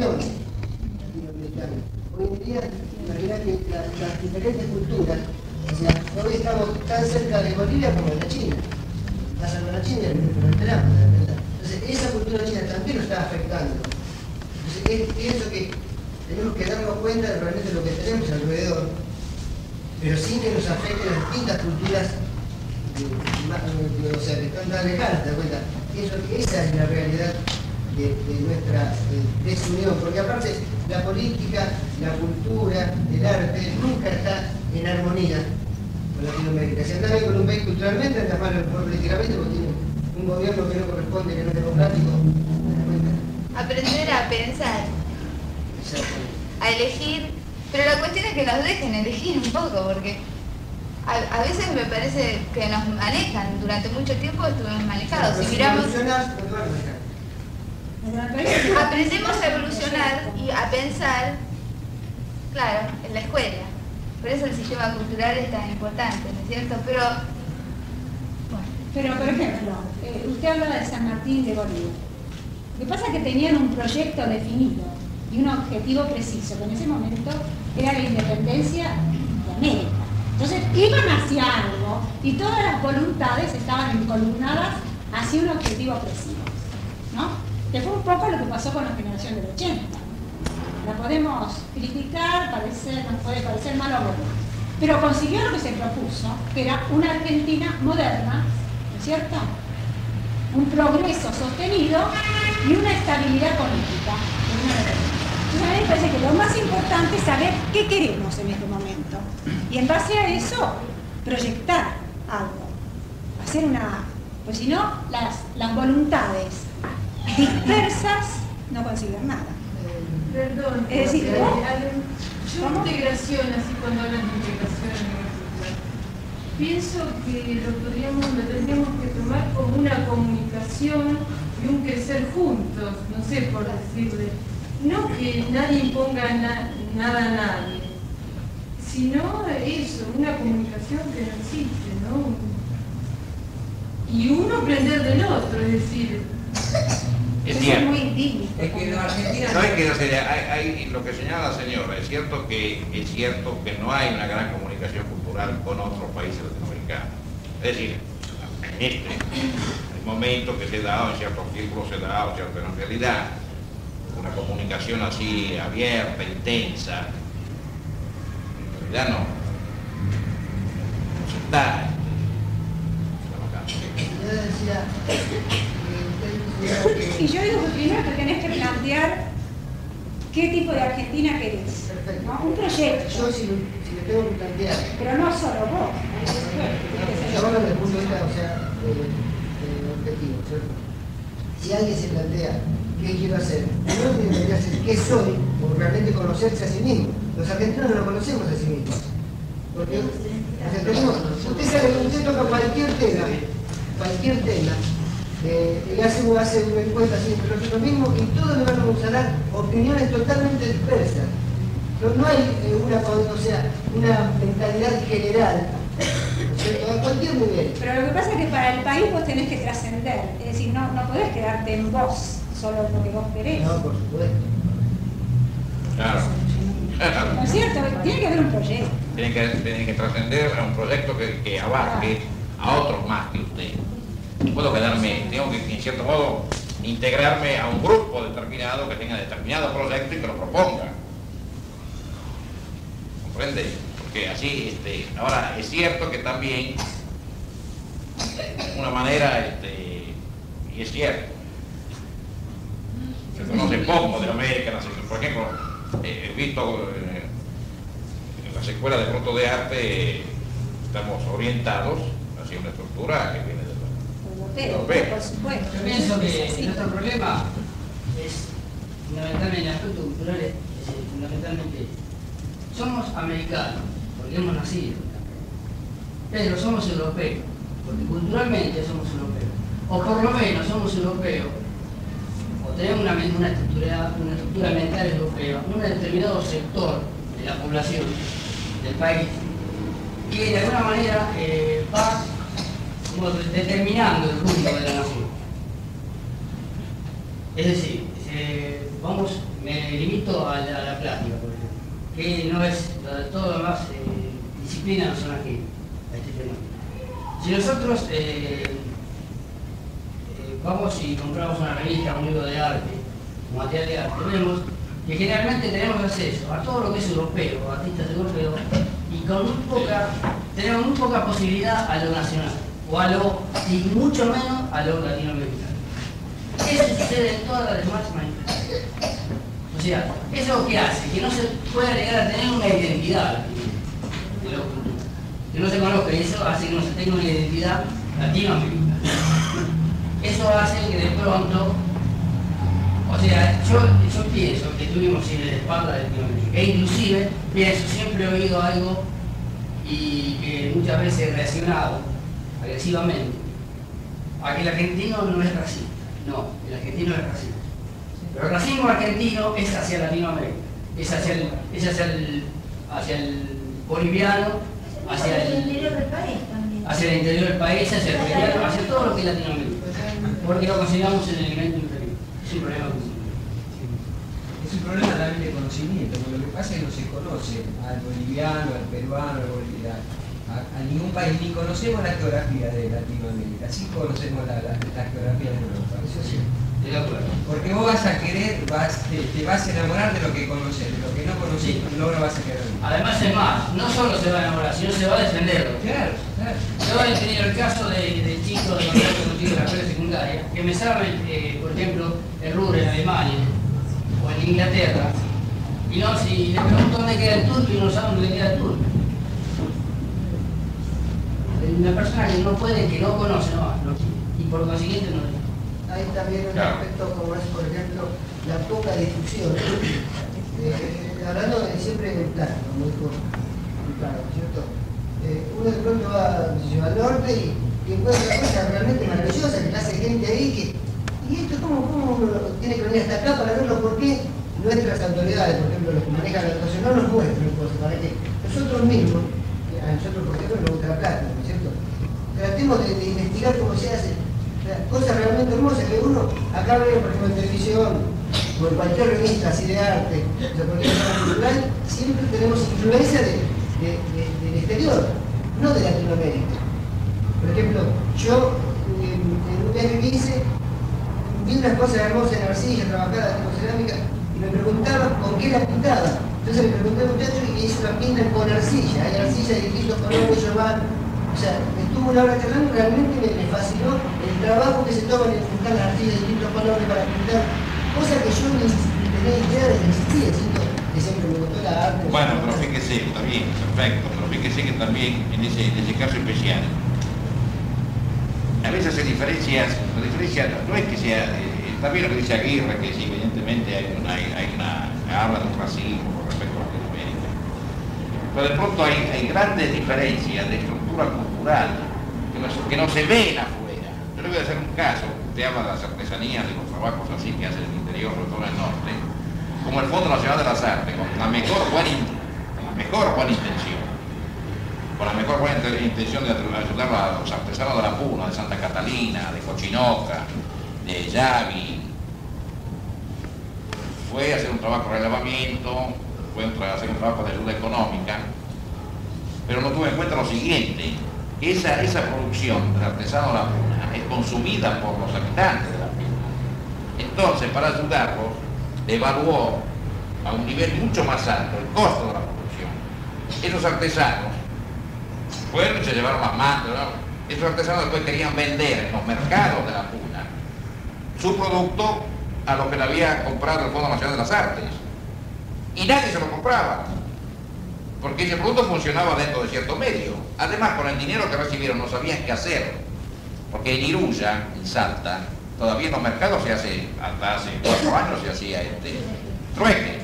tradición latinoamericana. Hoy en día, la verdad que las diferentes culturas, o sea, hoy estamos tan cerca de Bolivia como de la China. Pasa con la China y nos enteramos, la verdad. Entonces, esa cultura china también nos está afectando. Entonces, pienso que tenemos que darnos cuenta de realmente lo que tenemos alrededor, pero sin que nos afecten las distintas culturas, o sea, que están tan lejanas, ¿te das cuenta? Pienso que esa es la realidad de nuestra desunión, porque aparte la política, la cultura, el arte, nunca está en armonía con Latinoamérica. Si andás bien con un país culturalmente, andás mal políticamente porque tiene un gobierno que no corresponde, que no es democrático. ¿Te das cuenta? Aprender a pensar, a elegir, pero la cuestión es que nos dejen elegir un poco, porque a veces me parece que nos manejan, durante mucho tiempo estuvimos manejados. Si miramos, aprendemos a evolucionar y a pensar, claro, en la escuela. Por eso el sistema cultural es tan importante, ¿no es cierto? Pero, bueno. Pero, por ejemplo, usted habla de San Martín de Bolívar. Lo que pasa es que tenían un proyecto definido y un objetivo preciso, que en ese momento era la independencia de América. Entonces iban hacia algo y todas las voluntades estaban encolumnadas hacia un objetivo preciso, ¿no? Que fue un poco lo que pasó con la generación del 80. La podemos criticar, nos puede parecer mal o bueno, pero consiguió lo que se propuso, que era una Argentina moderna, ¿no es cierto? Un progreso sostenido y una estabilidad política. Entonces, a mí me parece que lo más importante es saber qué queremos en este momento. Y en base a eso, proyectar algo. Hacer una... Pues si no, las voluntades dispersas no consiguen nada. Perdón, es decir, yo integración, así cuando hablan de integración, pienso que lo tendríamos que tomar como una comunicación y un crecer juntos, no sé por decirle. No que nadie imponga nada a nadie, sino eso, una comunicación que no existe, ¿no? Y uno aprender del otro, es decir... Es muy idílico. Es que en Argentina no es que no se hay lo que señala la señora, es cierto que no hay una gran comunicación cultural con otros países latinoamericanos. Es decir, en este momento que se ha dado, en ciertos círculos se ha dado, ¿cierto? En realidad, una comunicación así abierta, intensa, en realidad no se está. Y yo digo que primero te tenés que plantear qué tipo de Argentina querés. ¿No? Un proyecto. Yo si me tengo que plantear. Pero no solo vos. Yo hablo desde el punto de vista, o sea, del objetivo, ¿cierto? Si alguien se plantea qué quiero hacer, primero debería ser qué soy, o realmente conocerse a sí mismo. Los argentinos no lo conocemos a sí mismos. Porque, o sea, tenemos, usted toca cualquier tema, hace una encuesta así entre nosotros mismos y todos le van a dar opiniones totalmente dispersas. No hay una mentalidad general, ¿cierto? A cualquier nivel. Pero lo que pasa es que para el país vos tenés que trascender, es decir, no podés quedarte en vos, solo en lo que vos querés. No, por supuesto. Claro. ¿No es cierto? Tiene que haber un proyecto. Tienen que trascender a un proyecto que abarque a otros más que usted. No puedo quedarme, tengo que en cierto modo integrarme a un grupo determinado que tenga determinado proyecto y que lo proponga. ¿Comprende? Porque así, ahora es cierto que también una manera, y es cierto, se conoce poco de América, por ejemplo, he visto en las escuelas de pronto de arte estamos orientados hacia una estructura que viene de europeo, por supuesto. Yo pienso que nuestro problema es fundamentalmente en el aspecto cultural, fundamentalmente somos americanos, porque hemos nacido, pero somos europeos, porque culturalmente somos europeos, o por lo menos somos europeos, o tenemos una estructura mental europea, un determinado sector de la población del país, que de alguna manera va como determinando el rumbo de la nación. Es decir, Vamos, me limito a la plástica, por ejemplo, que no es, todo lo demás, disciplinas no son aquí, a este tema. Si nosotros vamos y compramos una revista, un libro de arte, un material de arte, vemos que generalmente tenemos acceso a todo lo que es europeo, artistas europeos, y tenemos muy poca posibilidad a lo nacional, y mucho menos a lo latinoamericano. Eso sucede en todas las demás manifestaciones. O sea, eso que hace que no se pueda llegar a tener una identidad de la cultura. Que no se conozca, y eso hace que no se tenga una identidad latinoamericana. Eso hace que de pronto, o sea, yo pienso que estuvimos en la espalda de Latinoamérica, e inclusive siempre he oído algo y que muchas veces he reaccionado agresivamente a que el argentino no es racista. No, el argentino es racista. Pero el racismo argentino es hacia Latinoamérica, es hacia el boliviano, hacia el interior del país también. Hacia el interior del país, hacia el boliviano, hacia todo lo que es Latinoamérica. Porque lo consideramos el elemento inferior. Es un problema común. Es un problema también de conocimiento, porque lo que pasa es que no se conoce al boliviano, al peruano, a ningún país, ni conocemos la geografía de Latinoamérica, sí conocemos la geografía de Europa. Eso sí. Porque vos vas a querer, te vas a enamorar de lo que conoces, de lo que no conoces, no lo vas a querer. Además es más, no solo se va a enamorar, sino se va a defenderlo. Claro, claro. Yo he tenido el caso de chicos de la escuela secundaria que me saben, por ejemplo, el Ruhr en Alemania o en Inglaterra, y no, si le pregunto dónde queda el turco y no saben dónde queda el turco. Una persona que no puede, que no conoce, no, y por consiguiente no. Hay también un aspecto como es, por ejemplo, la poca difusión. Hablando siempre en el plano, muy claro, ¿cierto? Uno de pronto va al norte y encuentra cosas realmente maravillosas que hace gente ahí y esto cómo tiene que venir hasta acá para verlo, porque nuestras autoridades, por ejemplo, los que manejan la educación, no nos muestran cosas para que nosotros mismos, a nosotros por ejemplo nos gusta la plata, ¿no es cierto? Tratemos de investigar cómo se hace. Cosas realmente hermosas que uno acá ve, por ejemplo, en televisión o en cualquier revista así de arte, o cualquier cosa cultural, siempre tenemos influencia del exterior, no de Latinoamérica. Por ejemplo, yo en un viaje que hice, vi unas cosas hermosas en arcilla, trabajadas tipo cerámica, y me preguntaba con qué la pintaba. Entonces le pregunté al muchacho y hizo una pinta con arcilla, hay arcilla de distintos colores, yo va. O sea, estuvo una hora charlando, realmente me fascinó el trabajo que se toma en juntar las arcillas de distintos colores para pintar, cosa que yo ni tenía idea de que existía, siento que siempre me gustó la arte. Bueno, pero fíjese, está bien, perfecto, pero fíjese que también en ese caso especial, a veces hay diferencias, la diferencia no es que sea, está bien lo que dice Aguirre, que sí, evidentemente habla de un racismo con respecto a Latinoamérica, pero de pronto hay grandes diferencias de estructura cultural que no se ven afuera. Yo le voy a hacer un caso, usted habla de las artesanías, de los trabajos así que hacen en el interior, sobre todo en el norte, como el Fondo Nacional de las Artes, con la mejor buena intención de ayudar a los artesanos de la Puna, de Santa Catalina, de Cochinoca, de Yavi. Fue a hacer un trabajo de relevamiento, fue a hacer un trabajo de ayuda económica, pero no tuvo en cuenta lo siguiente: esa producción del artesano de la Puna es consumida por los habitantes de la Puna. Entonces, para ayudarlos, evaluó a un nivel mucho más alto el costo de la producción. Esos artesanos fueron y se llevaron las manos, ¿no? Esos artesanos después querían vender en los mercados de la Puna su producto a lo que le había comprado el Fondo Nacional de las Artes. Y nadie se lo compraba, porque ese producto funcionaba dentro de cierto medio. Además, con el dinero que recibieron no sabían qué hacer, porque en Iruya, en Salta, todavía en los mercados se hace, hasta hace 4 años se hacía trueque.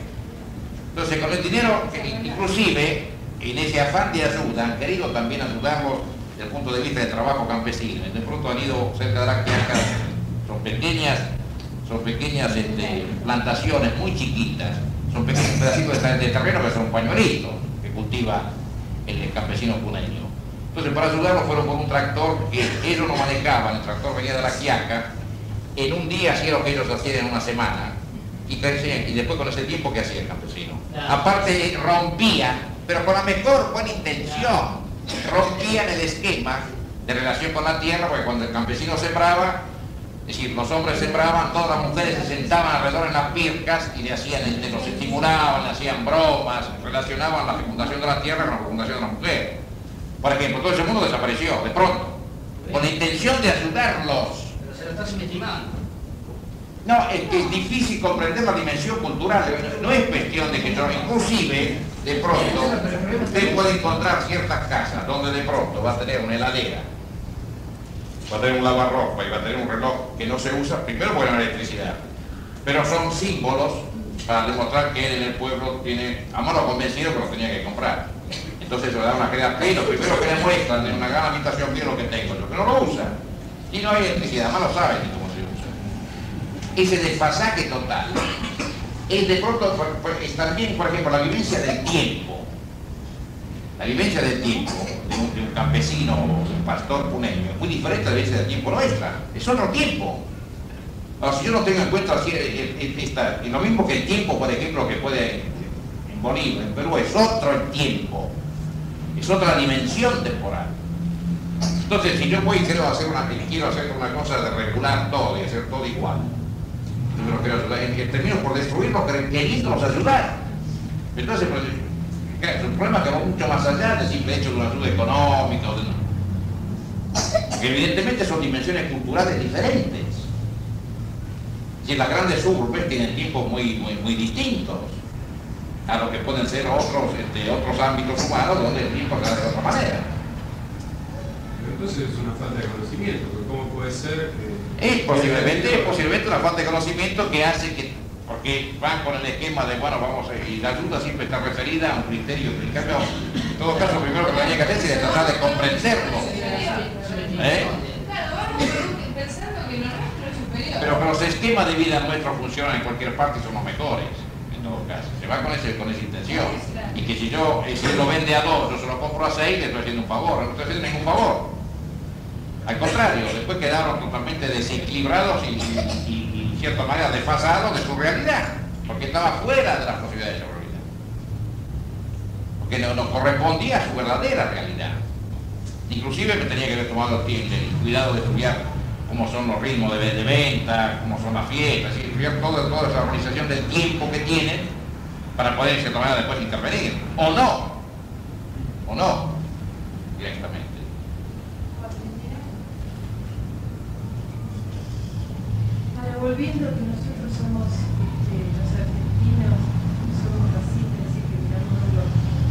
Entonces, con el dinero, inclusive en ese afán de ayuda, han querido también ayudarlos desde el punto de vista del trabajo campesino. De pronto han ido cerca de la Quiaca, son pequeñas plantaciones muy chiquitas, son pequeños pedacitos de terreno que son pañuelitos que cultiva el campesino puneño. Entonces, para ayudarlos fueron con un tractor que ellos no manejaban, el tractor venía de la Quiaca, en un día hacía lo que ellos hacían en una semana, Y después con ese tiempo, ¿qué hacía el campesino? Aparte rompía, pero con la mejor buena intención, rompían el esquema de relación con la tierra, porque cuando el campesino sembraba, es decir, los hombres sembraban, todas las mujeres se sentaban alrededor en las pircas y los estimulaban, le hacían bromas, relacionaban la fecundación de la tierra con la fecundación de la mujer. Por ejemplo, todo ese mundo desapareció, de pronto, con la intención de ayudarlos. Pero se lo está subestimando. No, es que es difícil comprender la dimensión cultural, no es cuestión de que yo, inclusive, de pronto, usted puede encontrar ciertas casas donde de pronto va a tener una heladera, va a tener un lavarropa y va a tener un reloj que no se usa, primero porque no hay electricidad, pero son símbolos para demostrar que él en el pueblo tiene, a mano convencido que lo tenía que comprar. Entonces eso le da una crea, y lo primero que le muestran en una gran habitación que es lo que tengo yo, que no lo usa. Y no hay electricidad, además lo sabe ni cómo se usa. Ese desfasaje total es de pronto, es también, por ejemplo, la vivencia del tiempo. La vivencia del tiempo de un campesino o de un pastor puneño es muy diferente a la vivencia del tiempo nuestra. Es otro tiempo. Ahora, si yo no tengo en cuenta así, lo mismo que el tiempo, por ejemplo, que puede en Bolivia, en Perú, es otro el tiempo. Es otra dimensión temporal. Entonces, si yo voy y quiero hacer una cosa de regular todo y hacer todo igual, yo no quiero ayudar, termino por destruirlo queriéndolos ayudar. Entonces, pues, es un problema que va mucho más allá del simple hecho de una ayuda económica. Porque evidentemente son dimensiones culturales diferentes. Si las grandes urbes tienen tiempos muy distintos a lo que pueden ser otros ámbitos humanos donde el tiempo se da de otra manera. Pero entonces es una falta de conocimiento, porque ¿cómo puede ser? Es posiblemente una falta de conocimiento que hace que, porque van con el esquema de, bueno, y la ayuda siempre está referida a un criterio, en cambio, en todo caso, primero que tenía que hacer sería tratar de comprenderlo. Claro, vamos pensando que lo nuestro es superior. Pero que los esquemas de vida nuestros funcionan en cualquier parte y son los mejores. En todo caso, se va con esa intención. Y que si él lo vende a 2, yo se lo compro a 6, le estoy haciendo un favor, no estoy haciendo ningún favor. Al contrario, después quedaron totalmente desequilibrados y en cierta manera desfasados de su realidad, porque estaba fuera de las posibilidades de su realidad. Porque no correspondía a su verdadera realidad. Inclusive me tenía que haber tomado el cuidado de estudiar cómo son los ritmos de venta, cómo son las fiestas, y estudiar toda esa organización del tiempo que tienen para poder de cierta manera después intervenir. O no, directamente. Ahora, volviendo que nosotros somos los argentinos, somos racistas y que miramos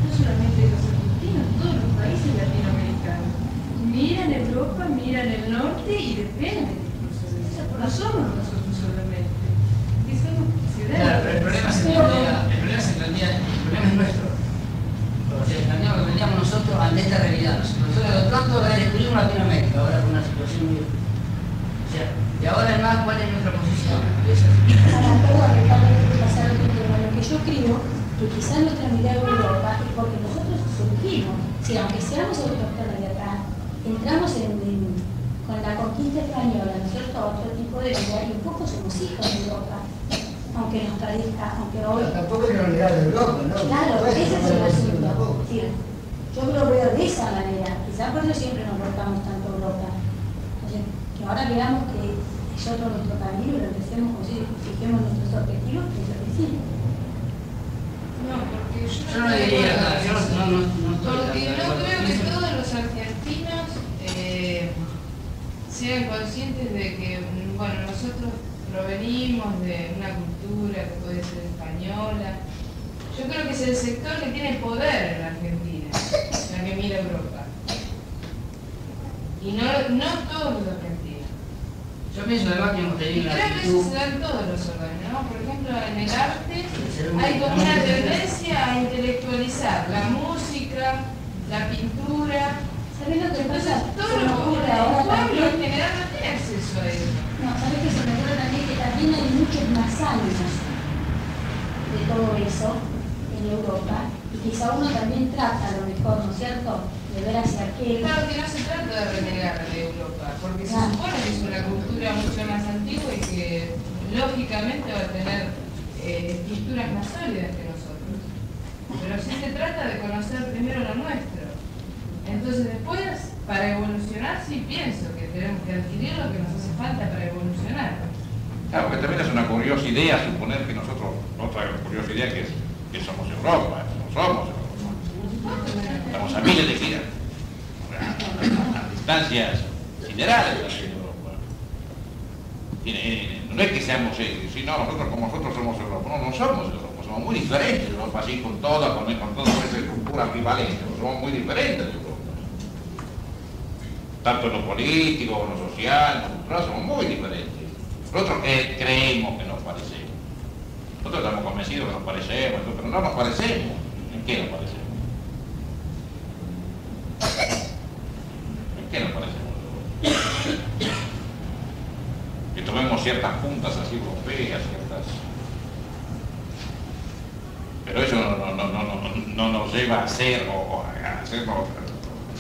no solamente los argentinos, todos los países latinoamericanos. Miran Europa, miran el norte y dependen incluso de eso. No somos nosotros solamente. Que somos ciudadanos. Claro, el problema es nuestro. Porque lo vendíamos nosotros ante esta realidad. Nosotros de pronto descubrimos Latinoamérica ahora con una situación muy... O sea, y ahora además, ¿cuál es nuestra posición? Lo que yo creo que quizás nuestra mirada de Europa es porque nosotros surgimos, si aunque seamos autóctonos de acá, entramos con la conquista española, nosotros a otro tipo de vida y un poco somos hijos de Europa, aunque nos tradizca, aunque hoy... Pero tampoco es la unidad de Europa, ¿no? Claro, ese es el asunto. Tampoco. Es decir, yo lo veo de esa manera, quizás por eso siempre nos volcamos tanto a Europa. Entonces, que ahora veamos que es otro nuestro camino y lo empecemos a decir, fijemos nuestros objetivos, que es lo que hicimos. No, porque Yo no diría nada, yo no estoy porque de no acuerdo creo con que eso. todos los argentinos sean conscientes de que, bueno, nosotros provenimos de una cultura que puede ser española. Yo creo que es el sector que tiene poder en la Argentina, la que mira Europa. Y no todos los argentinos. Yo pienso además que hemos Y tenido una creo que eso actitud... se da en todos los órganos, ¿no? Por ejemplo, en el arte hay como una tendencia a intelectualizar la música, la pintura. ¿Sabes lo que Entonces, pasa? todo Se me el ocurre ahora pueblo en también. general no tiene acceso a eso. No, ¿sabes que se me ocurre también que también hay muchos más años de todo eso en Europa? Y quizá uno también trata a lo mejor, ¿no es cierto?, de ver hacia aquel. Claro que no se trata de renegar de Europa, porque se Claro. supone que es una cultura mucho más antigua y que lógicamente va a tener estructuras más sólidas que nosotros. Pero sí se trata de conocer primero lo nuestro. Entonces después, para evolucionar, sí pienso que tenemos que adquirir lo que nos hace falta para evolucionar. Claro, que también es una curiosa idea suponer que nosotros, otra curiosa idea que somos Europa, no somos Europa. Estamos a miles de kilómetros, a distancias siderales de Europa. No es que seamos, sino nosotros como nosotros somos Europa, no somos Europa, somos muy diferentes de Europa, así con toda esa estructura ambivalente, somos muy diferentes de Europa. Tanto en lo político, en lo social, en lo cultural, somos muy diferentes. Nosotros creemos que nos parecemos. Nosotros estamos convencidos que nos parecemos, pero no nos parecemos. ¿En qué nos parecemos? ¿En qué nos parecemos? Que tomemos ciertas puntas así europeas, ciertas... Pero eso no nos lleva a hacernos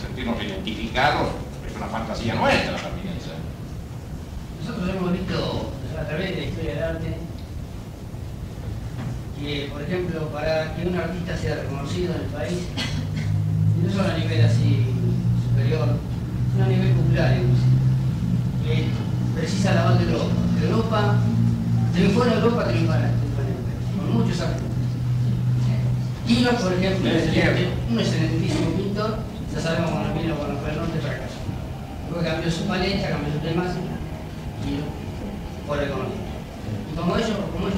sentirnos identificados. Es una fantasía nuestra también. Nosotros hemos visto a través de la historia del arte que, por ejemplo, para que un artista sea reconocido en el país, y no solo a nivel así superior, sino a nivel popular, digamos, que precisa la base de Europa. De Europa, triunfó en Europa, triunfó en el país, con muchos artistas. Quino, por ejemplo, un excelentísimo pintor, ya sabemos cuando vino con el norte fracasó. Luego cambió su paleta, cambió sus temas, y por el economía. Y como ellos muchos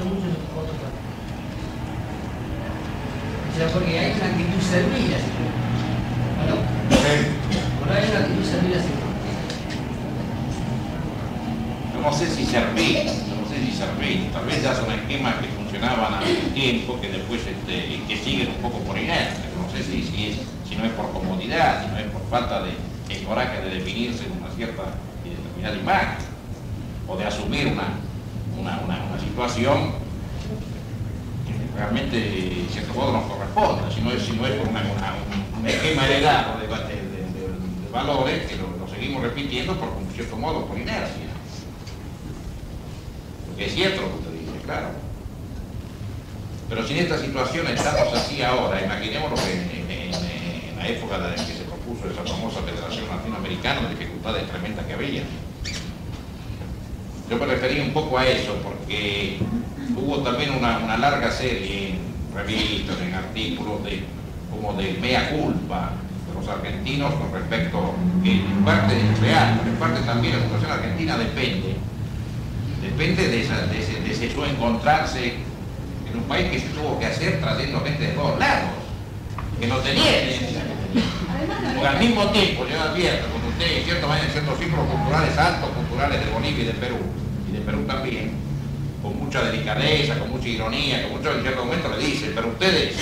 otros países. O sea, porque hay una actitud servil así. ¿No? Bueno, hay una actitud servil así. No sé si servir, tal vez ya son esquemas que funcionaban hace tiempo, que después que siguen un poco por inercia. No sé si no es por comodidad, si no es por falta de coraje de definirse en una cierta y determinada imagen, o de asumir una situación que realmente de cierto modo nos corresponde, si no es por un esquema heredado de valores que lo seguimos repitiendo por un cierto modo por inercia. Porque es cierto lo que usted dice, claro. Pero si en esta situación estamos así ahora, imaginemos lo que en la época en que se propuso esa famosa Federación Latinoamericana, de dificultades tremendas que había. Yo me refería un poco a eso, porque hubo también una larga serie en revistas, en artículos, como de mea culpa de los argentinos con respecto, que en parte es real, pero en parte también la situación argentina depende de ese su encontrarse en un país que se tuvo que hacer trayendo gente de todos lados, que no tenía herencia. Porque al mismo tiempo, yo advierto, como usted en ciertos ciclos culturales altos, culturales de Bolivia y de Perú también, con mucha delicadeza, con mucha ironía, con mucho, en cierto momento le dice, pero ustedes,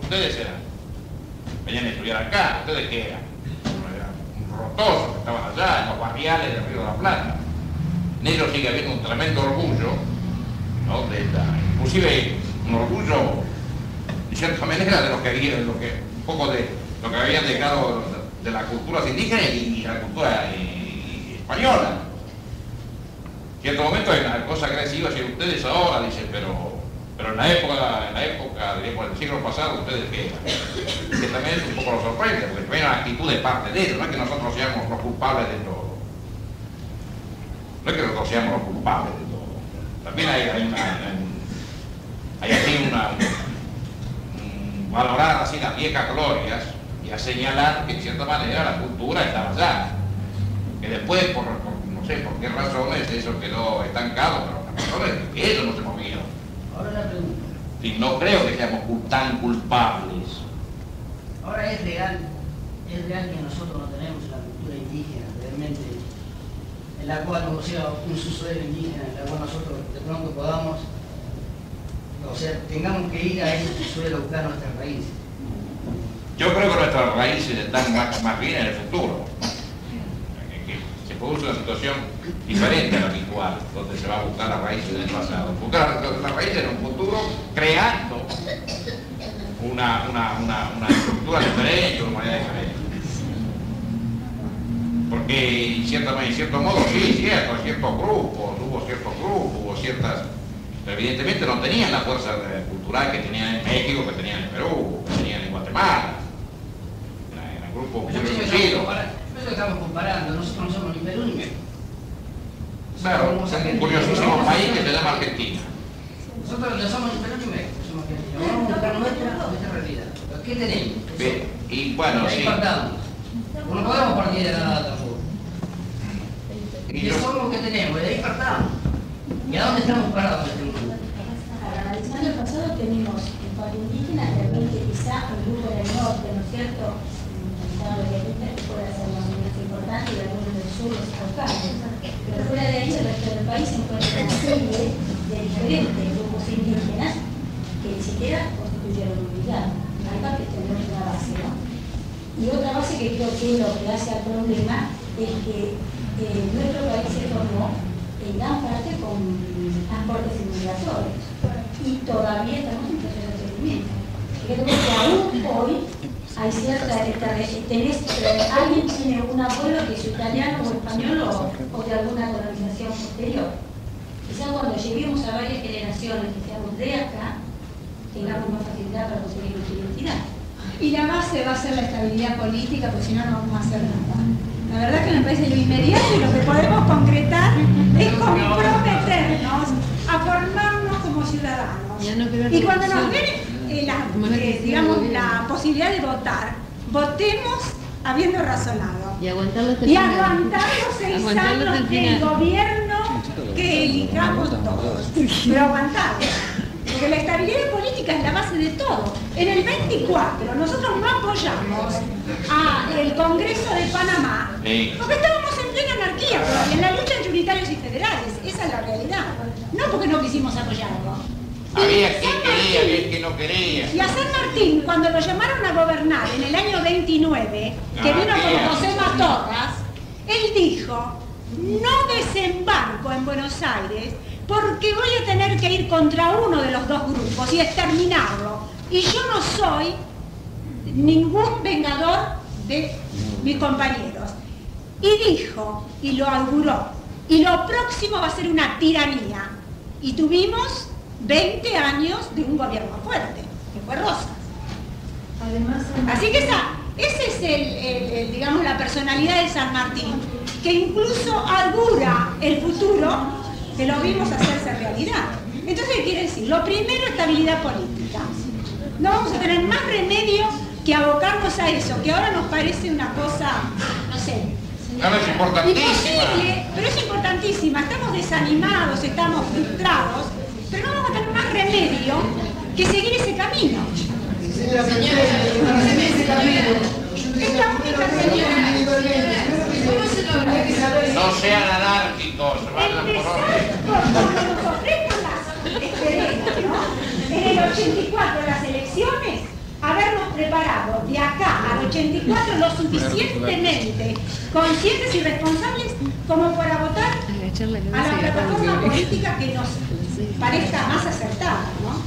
ustedes eran, venían a estudiar acá, ¿ustedes qué eran? Eran un rotoso que estaban allá, en los barriales del Río de la Plata. En ellos sigue habiendo un tremendo orgullo, ¿no? Inclusive un orgullo, de cierta manera, de lo que había, un poco de lo que habían dejado de las culturas indígenas y la cultura española. En cierto momento hay una cosa agresiva, si ustedes ahora dicen, pero en la época, diríamos, del siglo pasado, ustedes qué eran. Que también es un poco lo sorprende, porque también hay una actitud de parte de ellos, no es que nosotros seamos los culpables de todo. No es que nosotros seamos los culpables de todo. También hay aquí valorar así las viejas glorias y a señalar que en cierta manera la cultura estaba allá. Que después, no sé por qué razones, eso quedó estancado, pero las razones es que ellos no se movieron. Ahora la pregunta. Sí, no creo que seamos tan culpables. Ahora es real que nosotros no tenemos la cultura indígena realmente, en la cual, o sea, un subsuelo indígena, en la cual nosotros de pronto podamos, o sea, tengamos que ir a ese subsuelo a buscar nuestras raíces. Yo creo que nuestras raíces están más bien en el futuro. Que se produce una situación diferente a la habitual, donde se va a buscar las raíces del pasado. Buscar las raíces en un futuro creando una estructura diferente, una manera diferente. Porque en cierto modo, sí, cierto, hubo ciertos grupos, hubo Pero evidentemente no tenían la fuerza cultural que tenían en México, que tenían en Perú, que tenían en Guatemala. Eran grupos muy reducidos. Eso estamos comparando, nosotros no somos ni Perú ni México. Claro, es un curiosísimo país que se llama Argentina. Nosotros no somos ni Perú ni México, somos argentinos. Vamos a buscar nuestra realidad. ¿Qué tenemos? Bien, y bueno, ahí sí. partamos. No podemos partir de nada tampoco. Y ¿Qué somos? ¿Qué tenemos? Y de ahí partamos. ¿Y a dónde estamos parados en este mundo? Analizando el pasado tenemos el paro indígena, también que quizá el grupo del norte, ¿no es cierto? Que puede ser más importante y algunos del sur es local. Pero fuera de ahí, el resto del país se encuentra una serie de diferentes grupos indígenas que ni siquiera constituyeron unidad. Hay que tener una base, ¿no? Y otra base que creo que lo que hace al problema es que nuestro país se formó en gran parte con transportes inmigratorios y todavía estamos en proceso de crecimiento. Creo que aún hoy hay cierta, alguien tiene un abuelo que es italiano o español o de alguna colonización posterior. Quizá cuando lleguemos a varias generaciones que seamos de acá, tengamos más facilidad para conseguir nuestra identidad. Y la base va a ser la estabilidad política, porque si no, no vamos a hacer nada. La verdad que me parece lo inmediato y lo que podemos concretar es comprometernos a formarnos como ciudadanos. Y cuando nos den digamos, la posibilidad de votar, votemos habiendo razonado. Y aguantar los 6 años del gobierno que elijamos todos. Pero aguantarlo. Porque la estabilidad política es la base de todo. En el 24 nosotros no apoyamos al Congreso de Panamá porque estábamos en plena anarquía todavía, en la lucha entre unitarios y federales. Esa es la realidad. No porque no quisimos apoyarlo. Había quien quería, había quien no quería. Y a San Martín, cuando lo llamaron a gobernar en el año 29, que vino con José Matorras, él dijo: no desembarco en Buenos Aires porque voy a tener que ir contra uno de los dos grupos y exterminarlo. Y yo no soy ningún vengador de mis compañeros. Y dijo, y lo auguró, y lo próximo va a ser una tiranía. Y tuvimos 20 años de un gobierno fuerte, que fue Rosas. Además, así que esa es digamos, la personalidad de San Martín, que incluso augura el futuro, que lo vimos hacerse realidad. Entonces, ¿qué quiere decir? Lo primero, estabilidad política. No vamos a tener más remedio que abocarnos a eso, que ahora nos parece una cosa, no sé, es importantísima. Imposible, pero es importantísima. Estamos desanimados, estamos frustrados, pero no vamos a tener más remedio que seguir ese camino. Es la única no sean anárquicos, vayan por orden. En el 84, las elecciones, habernos preparado de acá al 84 lo suficientemente conscientes y responsables como para votar a la plataforma política que nos parezca más acertada, ¿no?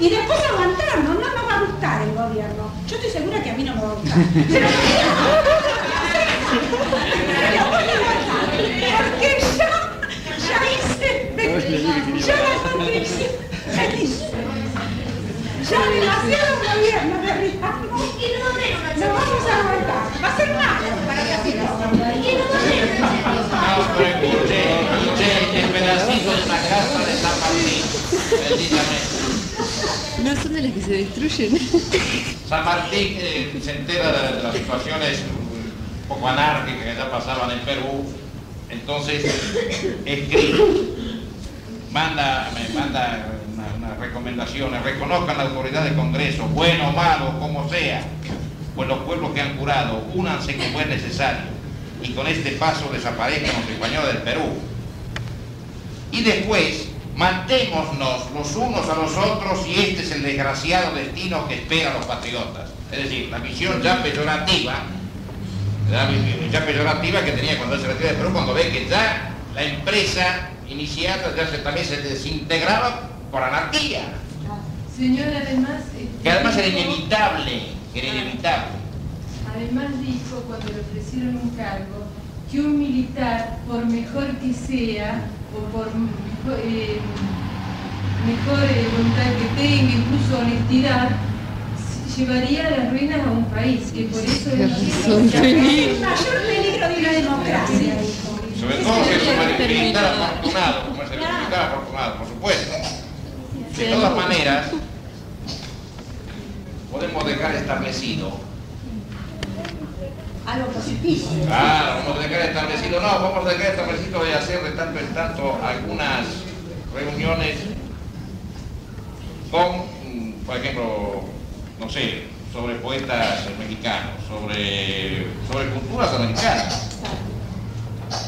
Y después aguantarnos, no nos va a gustar el gobierno. Yo estoy segura que a mí no me va a gustar. Pero porque ya hice, ya la convicción, ya demasiado gobierno derribamos y no vamos a aguantar. Va a ser malo para que así No, pero escuche el pedacito de la casa de San Martín, precisamente. No son de las que se destruyen. San Martín se entera de las situaciones un poco anárquicas que ya pasaban en Perú, entonces escribe, me manda unas recomendaciones: reconozcan la autoridad del Congreso, bueno o malo, como sea, pues los pueblos que han jurado, únanse como es necesario, y con este paso desaparezcan los españoles del Perú. Y después, matémonos los unos a los otros, y este es el desgraciado destino que espera a los patriotas. Es decir, la visión ya peyorativa que tenía cuando él se retira de Perú, cuando ve que ya la empresa iniciada ya también se desintegraba por anarquía. Señor, además... Que además era inevitable, Además dijo, cuando le ofrecieron un cargo, que un militar, por mejor que sea, o por mejor voluntad que tenga, incluso honestidad, llevaría a las ruinas a un país, que por eso es el mayor peligro de una democracia. Sobre todo que es un militar afortunado, como es el militar afortunado, por supuesto. De todas maneras, podemos dejar establecido. Algo positivo. Claro, vamos a dejar establecido, no, vamos a dejar establecido de hacer de tanto en tanto algunas reuniones con, por ejemplo, no sé, sobre poetas mexicanos, sobre culturas americanas.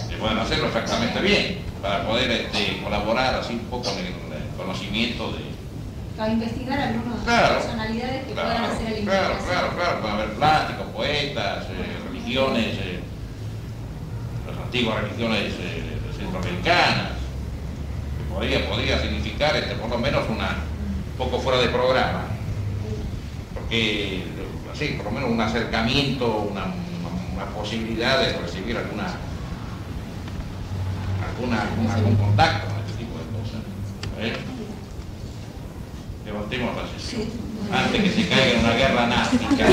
Que puedan hacerlo exactamente bien, para poder colaborar así un poco en el conocimiento de... Para investigar algunas personalidades que puedan hacer el investigación. Claro, pueden haber plásticos, poetas, religiones, las antiguas religiones centroamericanas, que podría significar por lo menos un poco fuera de programa, porque así, por lo menos un acercamiento, una posibilidad de recibir algún contacto con este tipo de cosas. Levantemos la sesión antes que se caiga en una guerra nástica.